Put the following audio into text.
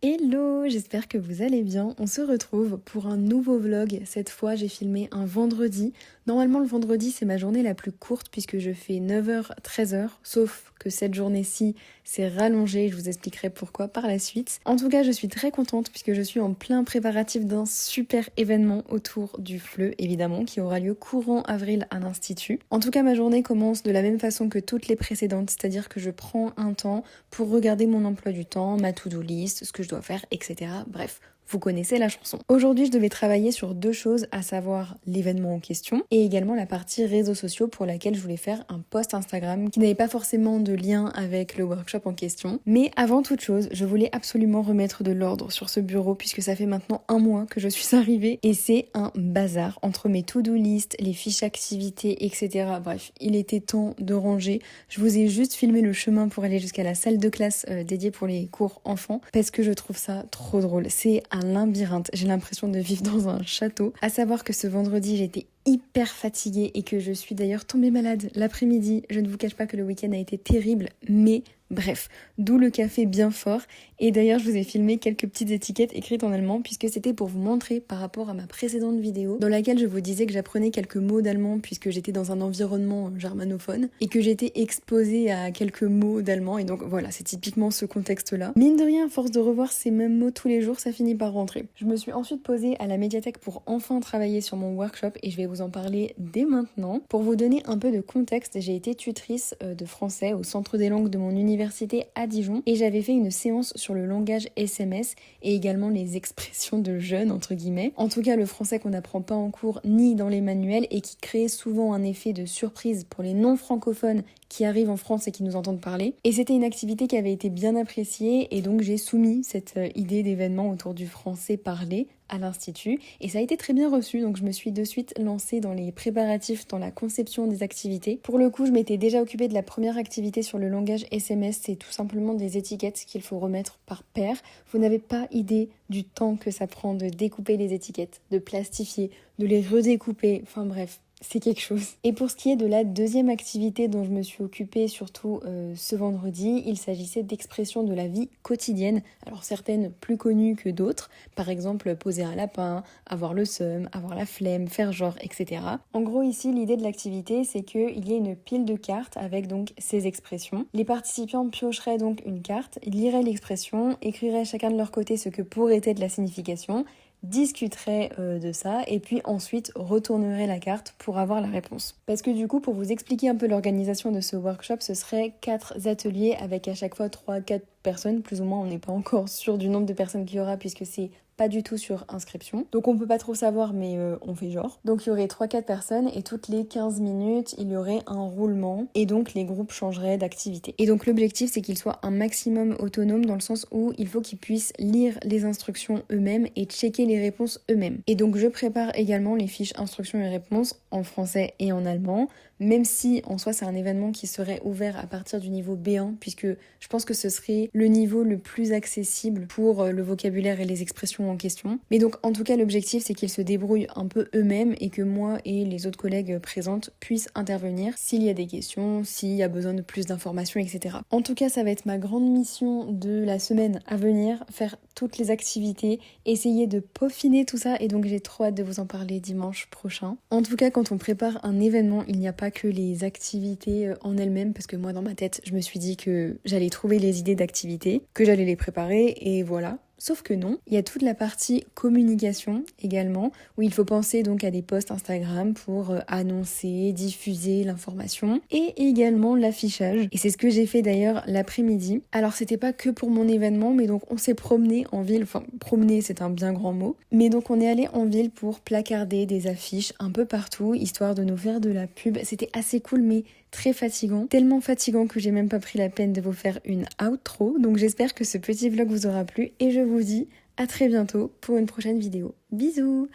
Hello, j'espère que vous allez bien. On se retrouve pour un nouveau vlog. Cette fois, j'ai filmé un vendredi. Normalement, le vendredi, c'est ma journée la plus courte puisque je fais 9h, 13h. Sauf que cette journée-ci, c'est rallongé. Je vous expliquerai pourquoi par la suite. En tout cas, je suis très contente puisque je suis en plein préparatif d'un super événement autour du FLE, évidemment, qui aura lieu courant avril à l'Institut. En tout cas, ma journée commence de la même façon que toutes les précédentes, c'est-à-dire que je prends un temps pour regarder mon emploi du temps, ma to-do list, ce que je dois faire, etc. Bref, vous connaissez la chanson. Aujourd'hui, je devais travailler sur deux choses, à savoir l'événement en question et également la partie réseaux sociaux pour laquelle je voulais faire un post Instagram qui n'avait pas forcément de lien avec le workshop en question. Mais avant toute chose, je voulais absolument remettre de l'ordre sur ce bureau puisque ça fait maintenant un mois que je suis arrivée et c'est un bazar entre mes to-do list, les fiches activités, etc. Bref, il était temps de ranger. Je vous ai juste filmé le chemin pour aller jusqu'à la salle de classe dédiée pour les cours enfants parce que je trouve ça trop drôle. C'est un labyrinthe. J'ai l'impression de vivre dans un château. À savoir que ce vendredi, j'étais hyper fatiguée et que je suis d'ailleurs tombée malade l'après-midi. Je ne vous cache pas que le week-end a été terrible, mais bref, d'où le café bien fort. Et d'ailleurs, je vous ai filmé quelques petites étiquettes écrites en allemand puisque c'était pour vous montrer par rapport à ma précédente vidéo dans laquelle je vous disais que j'apprenais quelques mots d'allemand puisque j'étais dans un environnement germanophone et que j'étais exposée à quelques mots d'allemand. Et donc voilà, c'est typiquement ce contexte-là. Mine de rien, à force de revoir ces mêmes mots tous les jours, ça finit par rentrer. Je me suis ensuite posée à la médiathèque pour enfin travailler sur mon workshop et je vais vous en parler dès maintenant. Pour vous donner un peu de contexte, j'ai été tutrice de français au centre des langues de mon université à Dijon et j'avais fait une séance sur le langage SMS et également les expressions de jeunes entre guillemets. En tout cas le français qu'on n'apprend pas en cours ni dans les manuels et qui crée souvent un effet de surprise pour les non francophones qui arrivent en France et qui nous entendent parler. Et c'était une activité qui avait été bien appréciée et donc j'ai soumis cette idée d'événement autour du français parlé à l'Institut et ça a été très bien reçu, donc je me suis de suite lancée dans les préparatifs, dans la conception des activités. Pour le coup, je m'étais déjà occupée de la première activité sur le langage SMS, c'est tout simplement des étiquettes qu'il faut remettre par paire. Vous n'avez pas idée du temps que ça prend de découper les étiquettes, de plastifier, de les redécouper, enfin bref. C'est quelque chose. Et pour ce qui est de la deuxième activité dont je me suis occupée surtout ce vendredi, il s'agissait d'expressions de la vie quotidienne. Alors certaines plus connues que d'autres, par exemple poser un lapin, avoir le seum, avoir la flemme, faire genre, etc. En gros ici l'idée de l'activité c'est qu'il y ait une pile de cartes avec donc ces expressions. Les participants piocheraient donc une carte, liraient l'expression, écriraient chacun de leur côté ce que pourrait être la signification, discuterait de ça et puis ensuite retournerait la carte pour avoir la réponse. Parce que du coup, pour vous expliquer un peu l'organisation de ce workshop, ce serait 4 ateliers avec à chaque fois 3-4 personnes, plus ou moins, on n'est pas encore sûr du nombre de personnes qu'il y aura puisque c'est pas du tout sur inscription. Donc on peut pas trop savoir mais on fait genre. Donc il y aurait 3-4 personnes et toutes les 15 minutes il y aurait un roulement et donc les groupes changeraient d'activité. Et donc l'objectif c'est qu'ils soient un maximum autonomes dans le sens où il faut qu'ils puissent lire les instructions eux-mêmes et checker les réponses eux-mêmes. Et donc je prépare également les fiches instructions et réponses en français et en allemand, même si en soi c'est un événement qui serait ouvert à partir du niveau B1 puisque je pense que ce serait le niveau le plus accessible pour le vocabulaire et les expressions en question. Mais donc en tout cas l'objectif c'est qu'ils se débrouillent un peu eux-mêmes et que moi et les autres collègues présentes puissent intervenir s'il y a des questions, s'il y a besoin de plus d'informations, etc. En tout cas ça va être ma grande mission de la semaine à venir, faire toutes les activités, essayer de peaufiner tout ça et donc j'ai trop hâte de vous en parler dimanche prochain. En tout cas quand on prépare un événement il n'y a pas que les activités en elles-mêmes parce que moi dans ma tête je me suis dit que j'allais trouver les idées d'activités, que j'allais les préparer et voilà. Sauf que non, il y a toute la partie communication également, où il faut penser donc à des posts Instagram pour annoncer, diffuser l'information, et également l'affichage. Et c'est ce que j'ai fait d'ailleurs l'après-midi. Alors c'était pas que pour mon événement, mais donc on s'est promené en ville, enfin promener c'est un bien grand mot, mais donc on est allé en ville pour placarder des affiches un peu partout, histoire de nous faire de la pub. C'était assez cool, mais très fatigant, tellement fatigant que j'ai même pas pris la peine de vous faire une outro, donc j'espère que ce petit vlog vous aura plu et je vous dis à très bientôt pour une prochaine vidéo. Bisous!